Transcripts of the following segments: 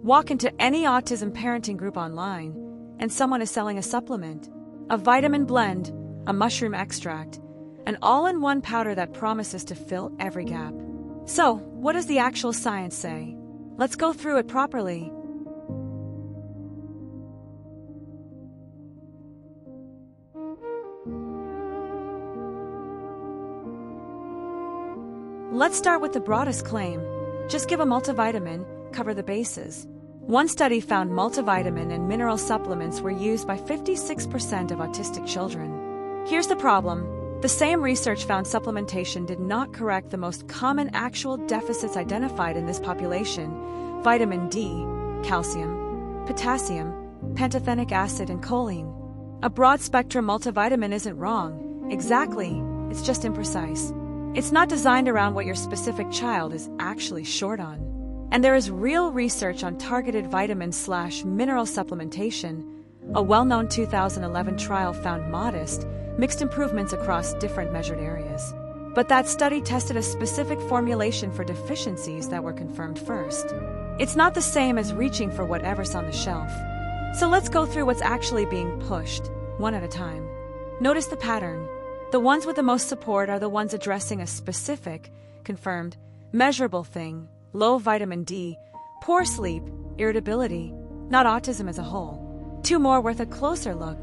Walk into any autism parenting group online, and someone is selling a supplement, a vitamin blend, a mushroom extract, an all-in-one powder that promises to fill every gap. So, what does the actual science say? Let's go through it properly. Let's start with the broadest claim. Just give a multivitamin, cover the bases. One study found multivitamin and mineral supplements were used by 56% of autistic children. Here's the problem. The same research found supplementation did not correct the most common actual deficits identified in this population: vitamin D, calcium, potassium, pantothenic acid, and choline. A broad-spectrum multivitamin isn't wrong. Exactly, it's just imprecise. It's not designed around what your specific child is actually short on. And there is real research on targeted vitamin/mineral supplementation. A well-known 2011 trial found modest, mixed improvements across different measured areas. But that study tested a specific formulation for deficiencies that were confirmed first. It's not the same as reaching for whatever's on the shelf. So let's go through what's actually being pushed, one at a time. Notice the pattern. The ones with the most support are the ones addressing a specific, confirmed, measurable thing: low vitamin D, poor sleep, irritability, not autism as a whole. Two more worth a closer look.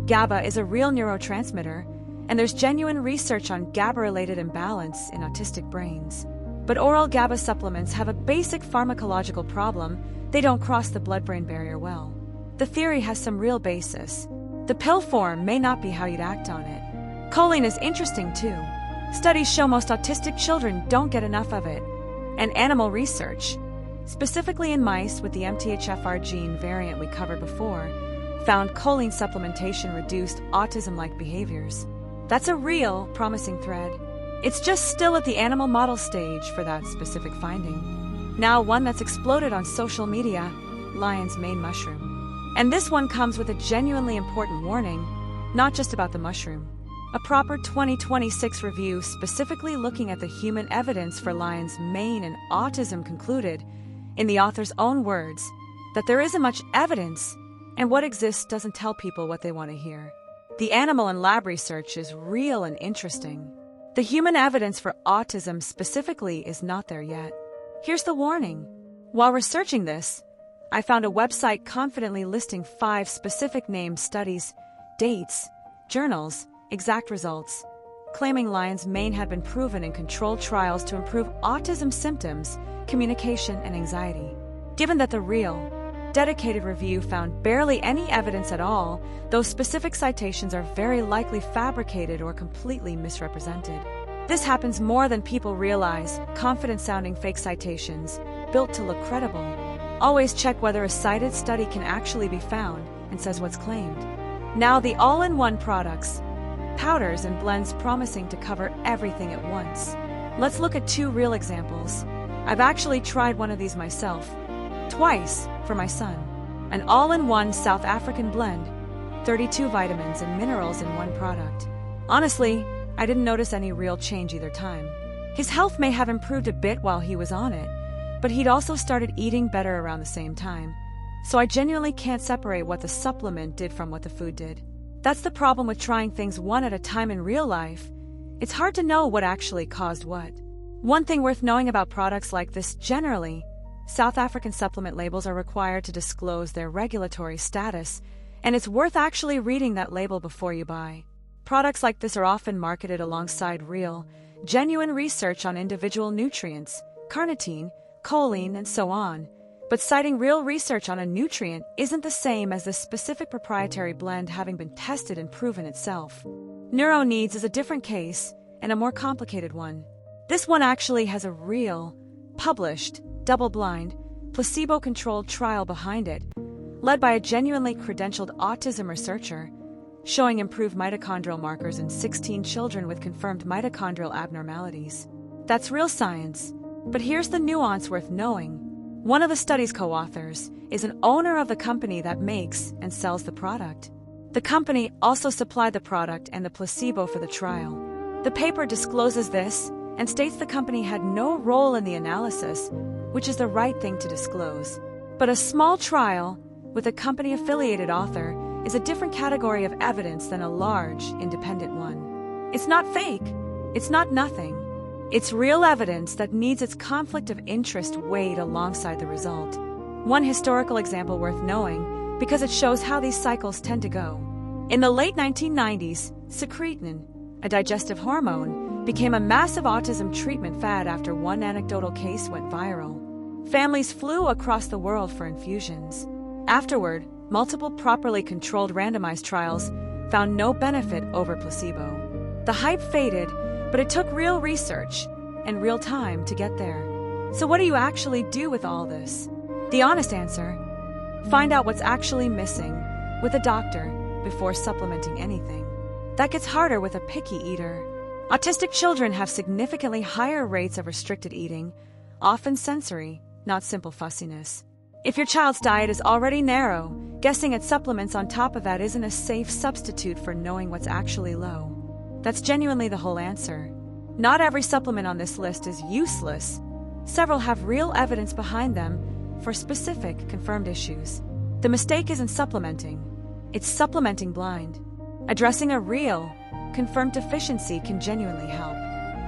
GABA is a real neurotransmitter, and there's genuine research on GABA-related imbalance in autistic brains. But oral GABA supplements have a basic pharmacological problem: they don't cross the blood-brain barrier well. The theory has some real basis. The pill form may not be how you'd act on it. Choline is interesting too. Studies show most autistic children don't get enough of it. And animal research, specifically in mice with the MTHFR gene variant we covered before, found choline supplementation reduced autism-like behaviors. That's a real, promising thread. It's just still at the animal model stage for that specific finding. Now one that's exploded on social media: lion's mane mushroom. And this one comes with a genuinely important warning, not just about the mushroom. A proper 2026 review specifically looking at the human evidence for lion's mane and autism concluded, in the author's own words, that there isn't much evidence, and what exists doesn't tell people what they want to hear. The animal and lab research is real and interesting. The human evidence for autism specifically is not there yet. Here's the warning. While researching this, I found a website confidently listing 5 specific named studies, dates, journals, exact results, claiming lion's mane had been proven in controlled trials to improve autism symptoms, communication, and anxiety. Given that the real, dedicated review found barely any evidence at all, those specific citations are very likely fabricated or completely misrepresented. This happens more than people realize: confident-sounding fake citations, built to look credible. Always check whether a cited study can actually be found and says what's claimed. Now the all-in-one products, powders and blends promising to cover everything at once. Let's look at 2 real examples. I've actually tried one of these myself, twice, for my son. An all-in-one South African blend, 32 vitamins and minerals in one product. Honestly, I didn't notice any real change either time. His health may have improved a bit while he was on it, but he'd also started eating better around the same time. So I genuinely can't separate what the supplement did from what the food did. That's the problem with trying things one at a time in real life. It's hard to know what actually caused what. One thing worth knowing about products like this: generally, South African supplement labels are required to disclose their regulatory status, and it's worth actually reading that label before you buy. Products like this are often marketed alongside real, genuine research on individual nutrients, carnitine, choline, and so on. But citing real research on a nutrient isn't the same as the specific proprietary blend having been tested and proven itself. Neuroneeds is a different case, and a more complicated one. This one actually has a real, published, double-blind, placebo-controlled trial behind it, led by a genuinely credentialed autism researcher, showing improved mitochondrial markers in 16 children with confirmed mitochondrial abnormalities. That's real science. But here's the nuance worth knowing. One of the study's co-authors is an owner of the company that makes and sells the product. The company also supplied the product and the placebo for the trial. The paper discloses this and states the company had no role in the analysis, which is the right thing to disclose. But a small trial with a company-affiliated author is a different category of evidence than a large, independent one. It's not fake. It's not nothing. It's real evidence that needs its conflict of interest weighed alongside the result. One historical example worth knowing because it shows how these cycles tend to go. In the late 1990s, secretin, a digestive hormone, became a massive autism treatment fad after one anecdotal case went viral. Families flew across the world for infusions. Afterward, multiple properly controlled randomized trials found no benefit over placebo. The hype faded, but it took real research and real time to get there. So what do you actually do with all this? The honest answer: find out what's actually missing with a doctor before supplementing anything. That gets harder with a picky eater. Autistic children have significantly higher rates of restricted eating, often sensory, not simple fussiness. If your child's diet is already narrow, guessing at supplements on top of that isn't a safe substitute for knowing what's actually low. That's genuinely the whole answer. Not every supplement on this list is useless. Several have real evidence behind them for specific, confirmed issues. The mistake isn't supplementing. It's supplementing blind. Addressing a real, confirmed deficiency can genuinely help.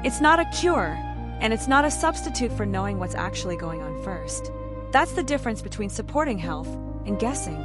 It's not a cure, and it's not a substitute for knowing what's actually going on first. That's the difference between supporting health and guessing.